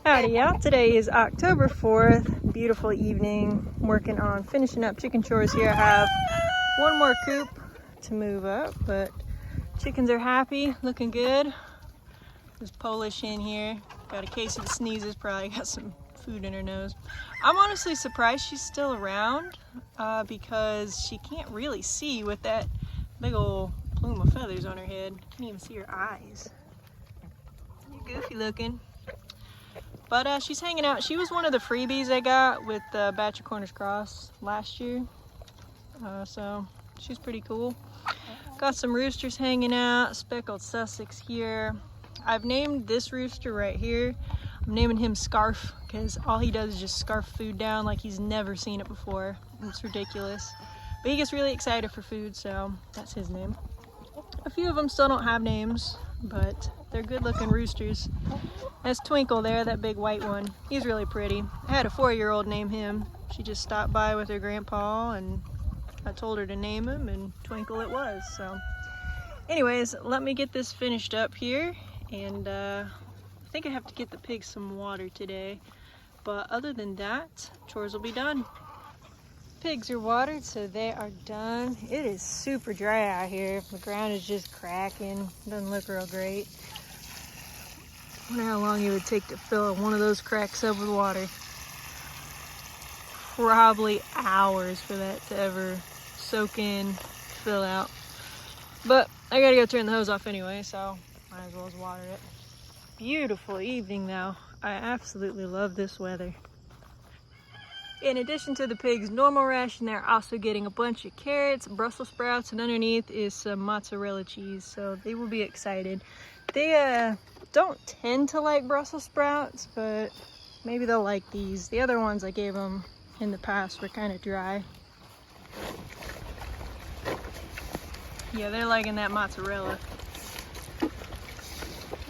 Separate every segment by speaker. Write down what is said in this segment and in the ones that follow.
Speaker 1: Howdy y'all, today is October 4th, beautiful evening, working on finishing up chicken chores here. I have one more coop to move up, but chickens are happy, looking good. There's Polish in here, got a case of the sneezes, probably got some food in her nose. I'm honestly surprised she's still around because she can't really see with that big old plume of feathers on her head. Can't even see her eyes. You're goofy looking. But she's hanging out. She was one of the freebies I got with the batch of Cornish Cross last year. So she's pretty cool. Got some roosters hanging out, speckled Sussex here. I've named this rooster right here, I'm naming him Scarf because all he does is just scarf food down like he's never seen it before. It's ridiculous. But he gets really excited for food, so that's his name. A few of them still don't have names, but they're good looking roosters. That's Twinkle there, that big white one. He's really pretty. I had a 4-year-old name him. She just stopped by with her grandpa and I told her to name him and Twinkle it was. So anyways, let me get this finished up here, and I think I have to get the pigs some water today. But other than that, chores will be done. Pigs are watered, so they are done. It is super dry out here. The ground is just cracking. Doesn't look real great. I wonder how long it would take to fill one of those cracks up with water. Probably hours for that to ever soak in, fill out. But I gotta go turn the hose off anyway, so might as well as water it. Beautiful evening though. I absolutely love this weather. In addition to the pigs' normal ration, they're also getting a bunch of carrots, Brussels sprouts, and underneath is some mozzarella cheese, so they will be excited. They don't tend to like Brussels sprouts, but maybe they'll like these. The other ones I gave them in the past were kind of dry. Yeah, they're liking that mozzarella.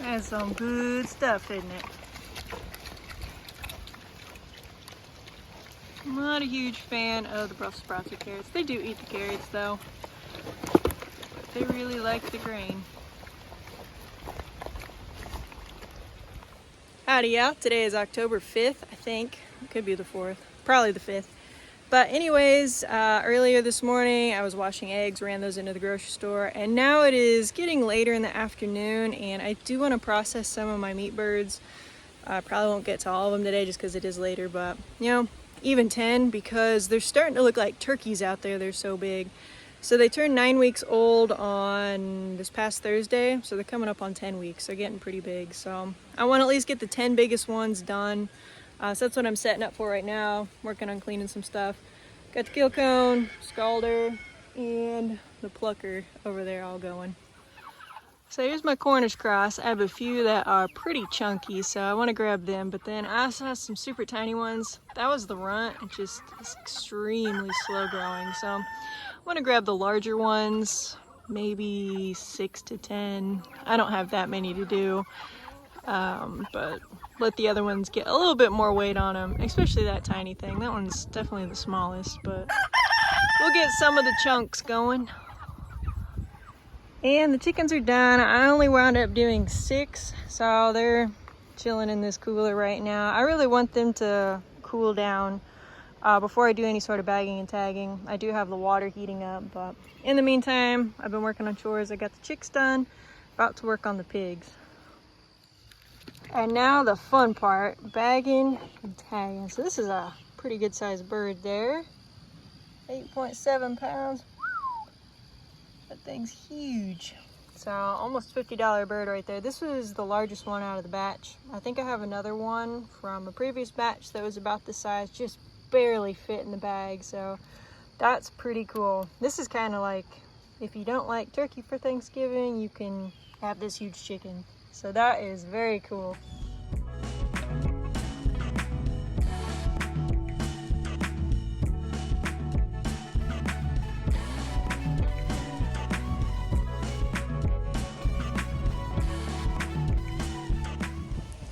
Speaker 1: That's some good stuff, isn't it? I'm not a huge fan of the Brussels sprouts or carrots. They do eat the carrots though. They really like the grain. Howdy y'all, today is October 5th, I think. It could be the 4th, probably the 5th. But anyways, earlier this morning I was washing eggs, ran those into the grocery store, and now it is getting later in the afternoon and I do want to process some of my meat birds. I probably won't get to all of them today just because it is later, but you know, even 10 because they're starting to look like turkeys out there. They're so big. So they turned 9 weeks old on this past Thursday, so they're coming up on 10 weeks. They're getting pretty big. So I want to at least get the 10 biggest ones done. So that's what I'm setting up for right now, working on cleaning some stuff. Got the gill cone, scalder, and the plucker over there all going. So here's my Cornish cross. I have a few that are pretty chunky, so I want to grab them. But then I also have some super tiny ones. That was the runt. It just is extremely slow growing. So I want to grab the larger ones, maybe 6 to 10. I don't have that many to do, but let the other ones get a little bit more weight on them, especially that tiny thing. That one's definitely the smallest, but we'll get some of the chunks going. And the chickens are done. I only wound up doing 6, so they're chilling in this cooler right now. I really want them to cool down before I do any sort of bagging and tagging. I do have the water heating up, but in the meantime, I've been working on chores. I got the chicks done, about to work on the pigs. And now the fun part, bagging and tagging. So this is a pretty good sized bird there. 8.7 pounds. That thing's huge. So almost $50 bird right there. This was the largest one out of the batch. I think I have another one from a previous batch that was about this size, just barely fit in the bag. So that's pretty cool. This is kind of like, if you don't like turkey for Thanksgiving, you can have this huge chicken. So that is very cool.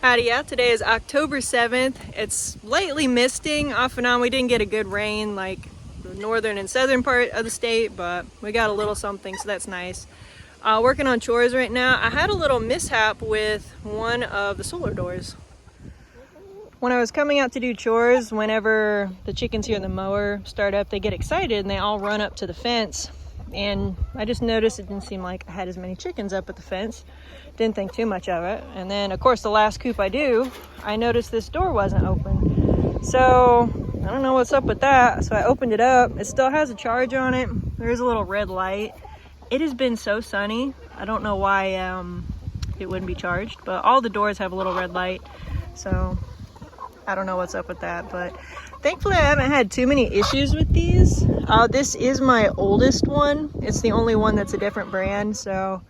Speaker 1: Howdy, yeah, today is October 7th. It's lightly misting off and on. We didn't get a good rain like the northern and southern part of the state, but we got a little something, so that's nice. Working on chores right now. I had a little mishap with one of the solar doors. when I was coming out to do chores, whenever the chickens hear the mower start up, they get excited and they all run up to the fence. And I just noticed it didn't seem like I had as many chickens up at the fence. Didn't think too much of it. And then, of course, the last coop I noticed this door wasn't open. So I don't know what's up with that. So I opened it up. It still has a charge on it. There is a little red light. It has been so sunny. I don't know why it wouldn't be charged, but all the doors have a little red light. So I don't know what's up with that, but thankfully I haven't had too many issues with these. This is my oldest one. It's the only one that's a different brand, so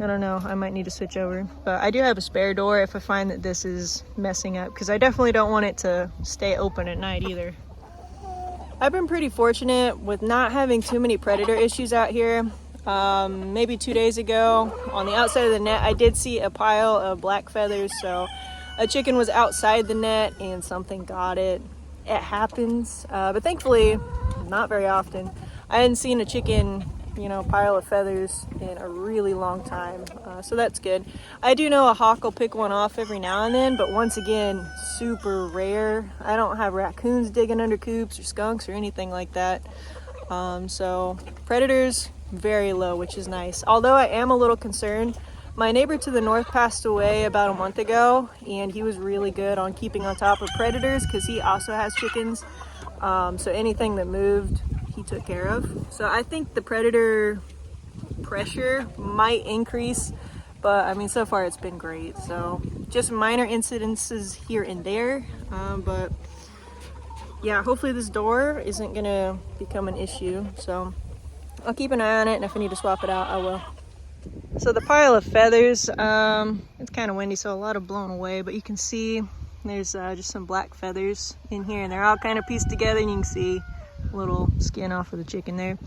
Speaker 1: I don't know. I might need to switch over. But I do have a spare door if I find that this is messing up, because I definitely don't want it to stay open at night either. I've been pretty fortunate with not having too many predator issues out here. Maybe 2 days ago, on the outside of the net, I did see a pile of black feathers, so a chicken was outside the net and something got it. It happens, but thankfully, not very often. I hadn't seen a chicken, pile of feathers in a really long time, so that's good. I do know a hawk will pick one off every now and then, but once again, super rare. I don't have raccoons digging under coops or skunks or anything like that. So predators, very low, which is nice. Although I am a little concerned. My neighbor to the north passed away about a month ago, and he was really good on keeping on top of predators because he also has chickens. So anything that moved, he took care of. So I think the predator pressure might increase, but I mean, so far it's been great. So just minor incidences here and there, but yeah, hopefully this door isn't gonna become an issue. So I'll keep an eye on it, and if I need to swap it out, I will. So the pile of feathers, it's kind of windy, so a lot of blown away, but you can see there's just some black feathers in here, and they're all kind of pieced together, and you can see a little skin off of the chicken there.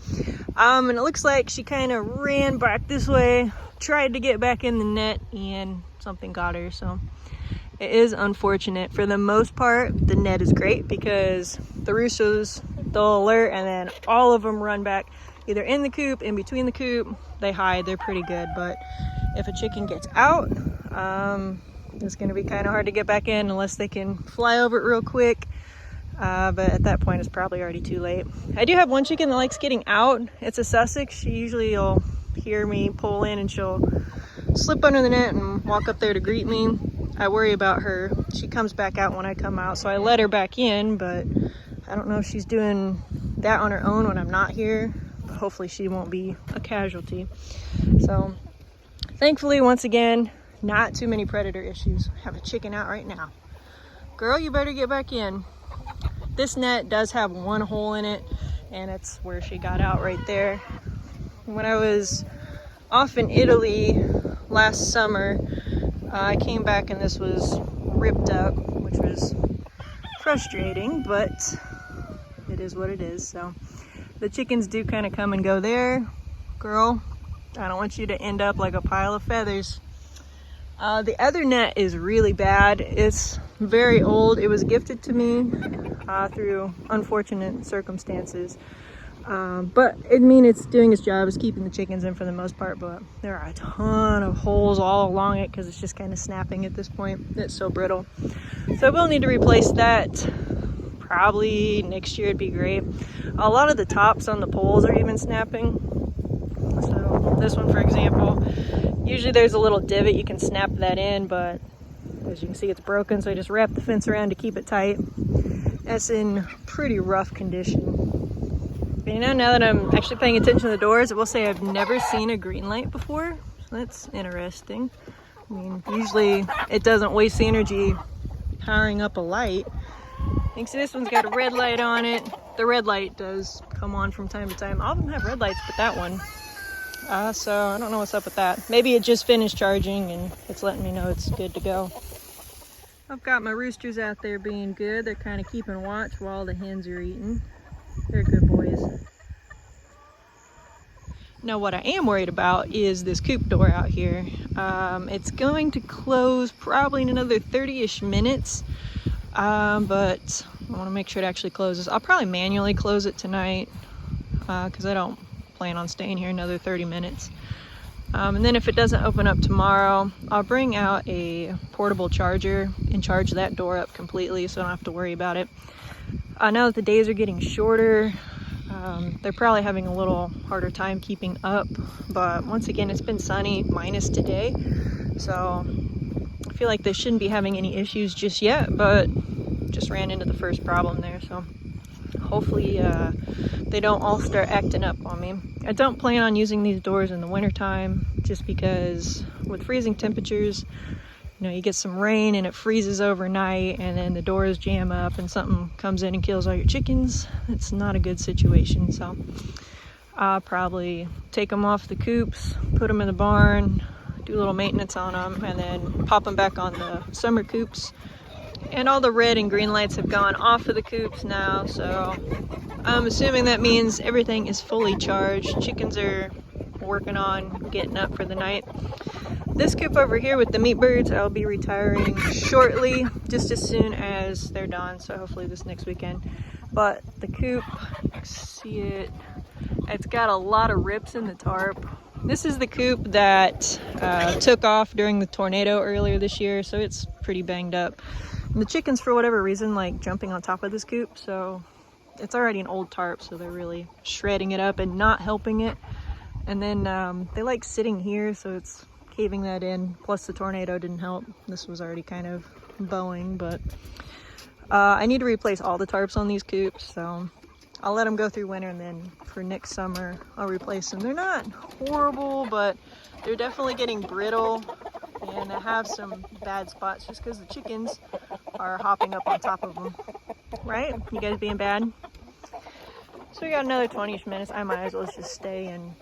Speaker 1: And it looks like she kind of ran back this way, tried to get back in the net, and something got her. So it is unfortunate. For the most part, the net is great because the roosters, they'll alert, and then all of them run back either in the coop, in between the coop. They hide. They're pretty good. But if a chicken gets out, it's going to be kind of hard to get back in unless they can fly over it real quick. But at that point, it's probably already too late. I do have one chicken that likes getting out. It's a Sussex. She usually will hear me pull in and she'll slip under the net and walk up there to greet me. I worry about her. She comes back out when I come out, so I let her back in, but I don't know if she's doing that on her own when I'm not here. But hopefully she won't be a casualty. So thankfully, once again, not too many predator issues. I have a chicken out right now. Girl, you better get back in. This net does have one hole in it, and it's where she got out right there. When I was off in Italy last summer, I came back and this was ripped up, which was frustrating, but it is what it is. So the chickens do kind of come and go there. Girl, I don't want you to end up like a pile of feathers. The other net is really bad. It's very old. It was gifted to me through unfortunate circumstances. But I mean, it's doing its job. It's keeping the chickens in for the most part, but there are a ton of holes all along it because it's just kind of snapping at this point. It's so brittle. So I will need to replace that. Probably next year would be great. A lot of the tops on the poles are even snapping. So this one, for example, usually there's a little divot, you can snap that in, but as you can see, it's broken, so I just wrap the fence around to keep it tight. That's in pretty rough condition. But now that I'm actually paying attention to the doors, I will say I've never seen a green light before. So that's interesting. I mean, usually it doesn't waste the energy powering up a light. I think so this one's got a red light on it. The red light does come on from time to time. All of them have red lights, but that one. So I don't know what's up with that. Maybe it just finished charging and it's letting me know it's good to go. I've got my roosters out there being good. They're kind of keeping watch while the hens are eating. They're good boys. Now what I am worried about is this coop door out here. It's going to close probably in another 30-ish minutes, but I want to make sure it actually closes. I'll probably manually close it tonight because I don't plan on staying here another 30 minutes. And then if it doesn't open up tomorrow, I'll bring out a portable charger and charge that door up completely so I don't have to worry about it. Now that the days are getting shorter, they're probably having a little harder time keeping up. But once again, it's been sunny, minus today. So I feel like they shouldn't be having any issues just yet, but just ran into the first problem there. So hopefully they don't all start acting up on me. I don't plan on using these doors in the wintertime just because with freezing temperatures, you know, you get some rain and it freezes overnight and then the doors jam up and something comes in and kills all your chickens. It's not a good situation. So I'll probably take them off the coops, put them in the barn, do a little maintenance on them, and then pop them back on the summer coops. And all the red and green lights have gone off of the coops now, so I'm assuming that means everything is fully charged. Chickens are working on getting up for the night. This coop over here with the meat birds, I'll be retiring shortly, just as soon as they're done, so hopefully this next weekend. But the coop, see it, it's got a lot of rips in the tarp. This is the coop that took off during the tornado earlier this year, so it's pretty banged up. And the chickens, for whatever reason, like jumping on top of this coop, so it's already an old tarp, so they're really shredding it up and not helping it. And then they like sitting here, so it's caving that in. Plus the tornado didn't help. This was already kind of bowing, but I need to replace all the tarps on these coops, so I'll let them go through winter, and then for next summer I'll replace them. They're not horrible, but they're definitely getting brittle, and I have some bad spots just because the chickens are hopping up on top of them. Right? You guys being bad? So we got another 20 minutes. I might as well just stay and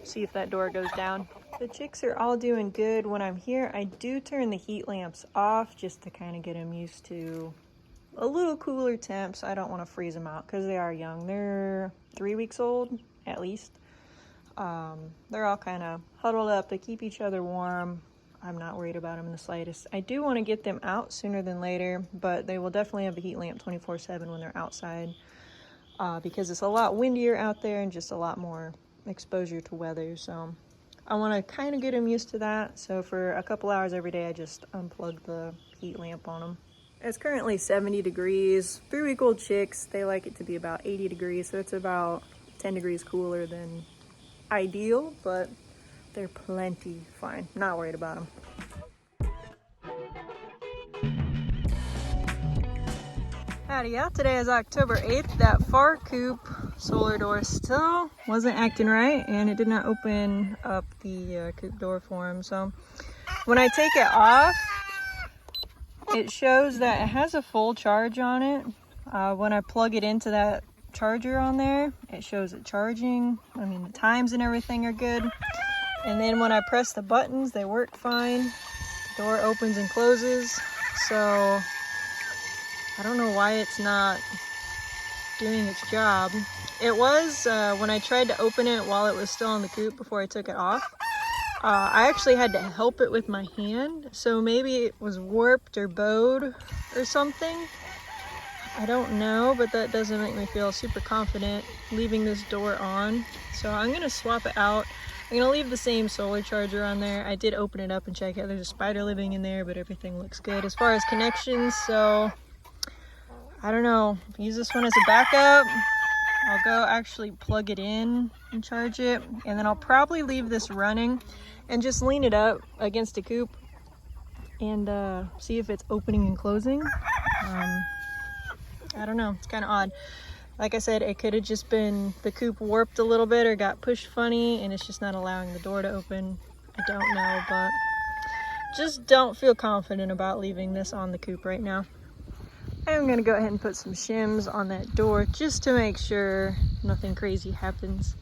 Speaker 1: see if that door goes down. The chicks are all doing good. When I'm here, I do turn the heat lamps off just to kind of get them used to a little cooler temps. I don't want to freeze them out because they are young. They're 3 weeks old at least. They're all kind of huddled up. They keep each other warm. I'm not worried about them in the slightest. I do want to get them out sooner than later, but they will definitely have the heat lamp 24/7 when they're outside because it's a lot windier out there and just a lot more exposure to weather. So I want to kind of get them used to that. So for a couple hours every day, I just unplug the heat lamp on them. It's currently 70 degrees. 3-week-old chicks, they like it to be about 80 degrees, so it's about 10 degrees cooler than ideal, but they're plenty fine. Not worried about them. Howdy, yeah. Today is October 8th. That far coop solar door still wasn't acting right, and it did not open up the coop door for him. So when I take it off, it shows that it has a full charge on it. When I plug it into that charger on there, it shows it charging. I mean, the times and everything are good. And then when I press the buttons, they work fine. The door opens and closes. So I don't know why it's not doing its job. It was when I tried to open it while it was still on the coop before I took it off. I actually had to help it with my hand, so maybe it was warped or bowed or something. I don't know, but that doesn't make me feel super confident leaving this door on. So I'm gonna swap it out. I'm gonna leave the same solar charger on there. I did open it up and check it. There's a spider living in there, but everything looks good as far as connections. So I don't know, use this one as a backup. I'll go actually plug it in and charge it, and then I'll probably leave this running and just lean it up against a coop and see if it's opening and closing. I don't know, it's kind of odd. Like I said, it could have just been the coop warped a little bit or got pushed funny and it's just not allowing the door to open. I don't know, but just don't feel confident about leaving this on the coop right now. I'm gonna go ahead and put some shims on that door just to make sure nothing crazy happens.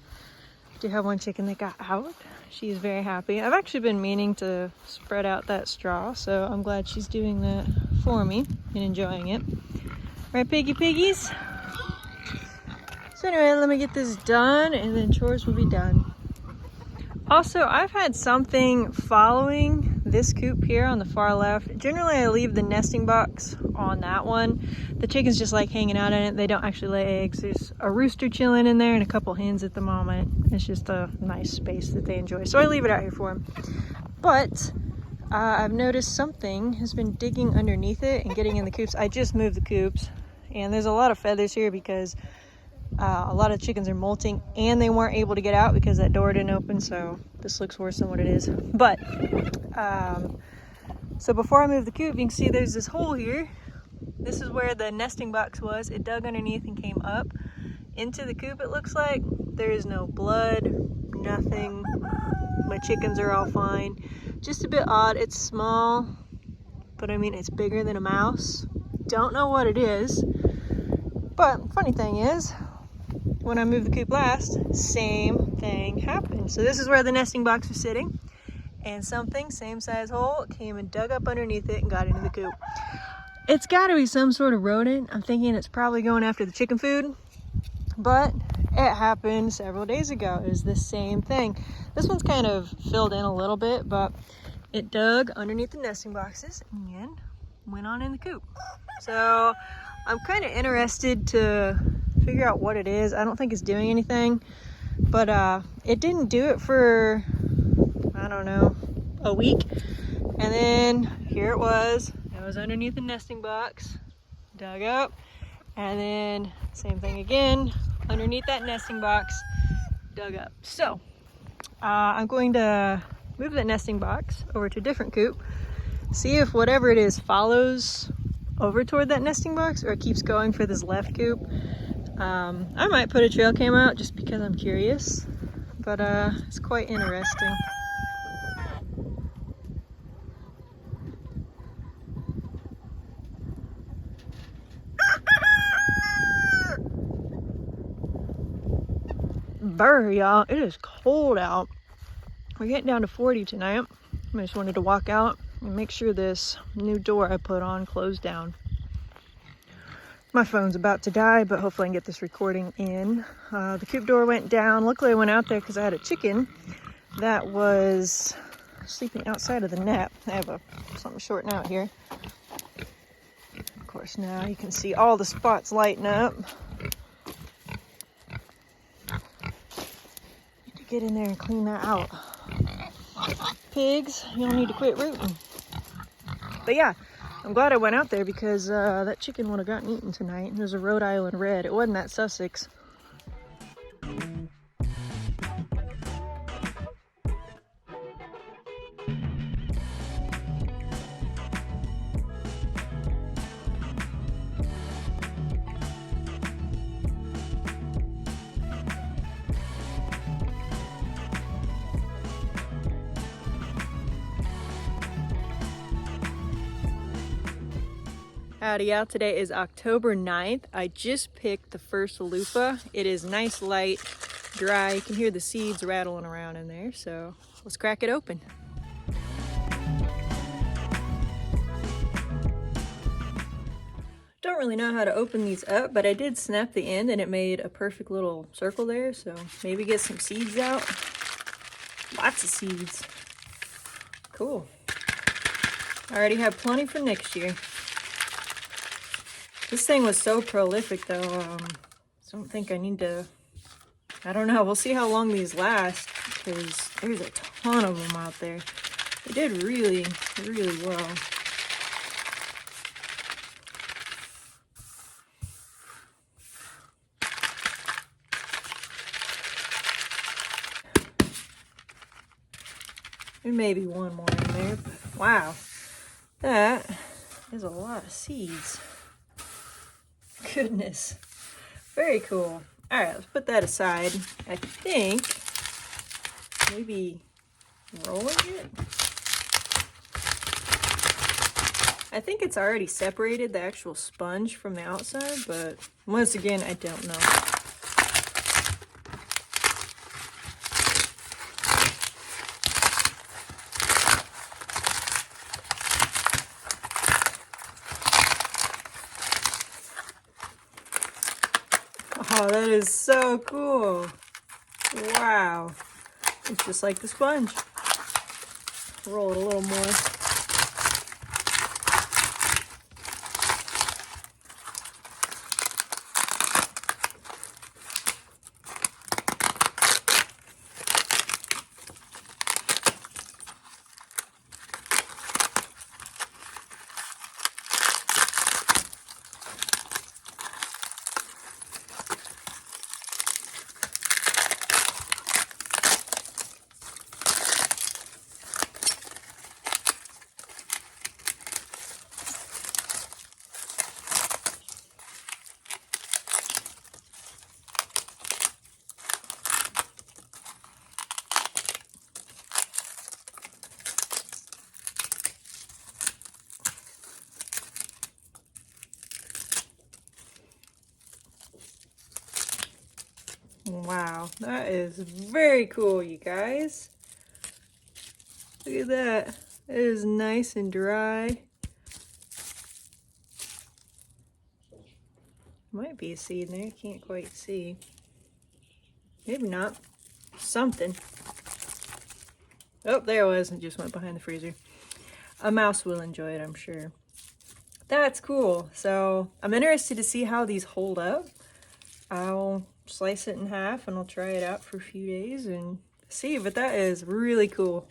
Speaker 1: I do have one chicken that got out. She's very happy. I've actually been meaning to spread out that straw, so I'm glad she's doing that for me and enjoying it. Right, piggies? So anyway, let me get this done and then chores will be done. Also, I've had something following this coop here on the far left. Generally I leave the nesting box on that one. The chickens just like hanging out in it. They don't actually lay eggs. There's a rooster chilling in there and a couple hens at the moment. It's just a nice space that they enjoy, so I leave it out here for them. But I've noticed something has been digging underneath it and getting in the coops. I just moved the coops, and there's a lot of feathers here because a lot of chickens are molting and they weren't able to get out because that door didn't open, so this looks worse than what it is. But so before I move the coop, you can see there's this hole here. This is where the nesting box was. It dug underneath and came up into the coop, it looks like. There is no blood, nothing. My chickens are all fine. Just a bit odd. It's small, but I mean, it's bigger than a mouse. Don't know what it is. But funny thing is, when I moved the coop last, same thing happened. So this is where the nesting box was sitting, and something, same size hole, came and dug up underneath it and got into the coop. It's got to be some sort of rodent. I'm thinking it's probably going after the chicken food, but it happened several days ago. It was the same thing. This one's kind of filled in a little bit, but it dug underneath the nesting boxes and went on in the coop. So I'm kind of interested to figure out what it is. I don't think it's doing anything, but it didn't do it for, I don't know, a week. And then here it was underneath the nesting box, dug up, and then same thing again, underneath that nesting box, dug up. So I'm going to move that nesting box over to a different coop, see if whatever it is follows over toward that nesting box or it keeps going for this left coop. I might put a trail cam out just because I'm curious, but it's quite interesting. Burr, y'all, it is cold out. We're getting down to 40 tonight. I just wanted to walk out and make sure this new door I put on closed down. My phone's about to die, but hopefully I can get this recording in. The coop door went down. Luckily I went out there because I had a chicken that was sleeping outside of the net. I have something shorting out here. Of course, now you can see all the spots lighting up. Get in there and clean that out. Pigs, you'll need to quit rooting. But yeah, I'm glad I went out there because that chicken would have gotten eaten tonight. It was a Rhode Island Red. It wasn't that Sussex. Howdy y'all, today is October 9th. I just picked the first loofah. It is nice, light, dry. You can hear the seeds rattling around in there, so let's crack it open. Don't really know how to open these up, but I did snap the end and it made a perfect little circle there, so maybe get some seeds out. Lots of seeds. Cool. I already have plenty for next year. This thing was so prolific though, I don't think I need to, I don't know, we'll see how long these last because there's a ton of them out there. They did really, really well. There may be one more in there, but wow, that is a lot of seeds. Goodness, very cool. All right, let's put that aside. I think maybe rolling it. I think it's already separated the actual sponge from the outside, but once again, I don't know. Oh, that is so cool. Wow. It's just like the sponge. roll it a little more. Wow, that is very cool, you guys. Look at that. It is nice and dry. Might be a seed in there, can't quite see. Maybe not. Something. Oh, there it was. It just went behind the freezer. A mouse will enjoy it, I'm sure. That's cool. So I'm interested to see how these hold up. I'll slice it in half and I'll try it out for a few days and see, but that is really cool.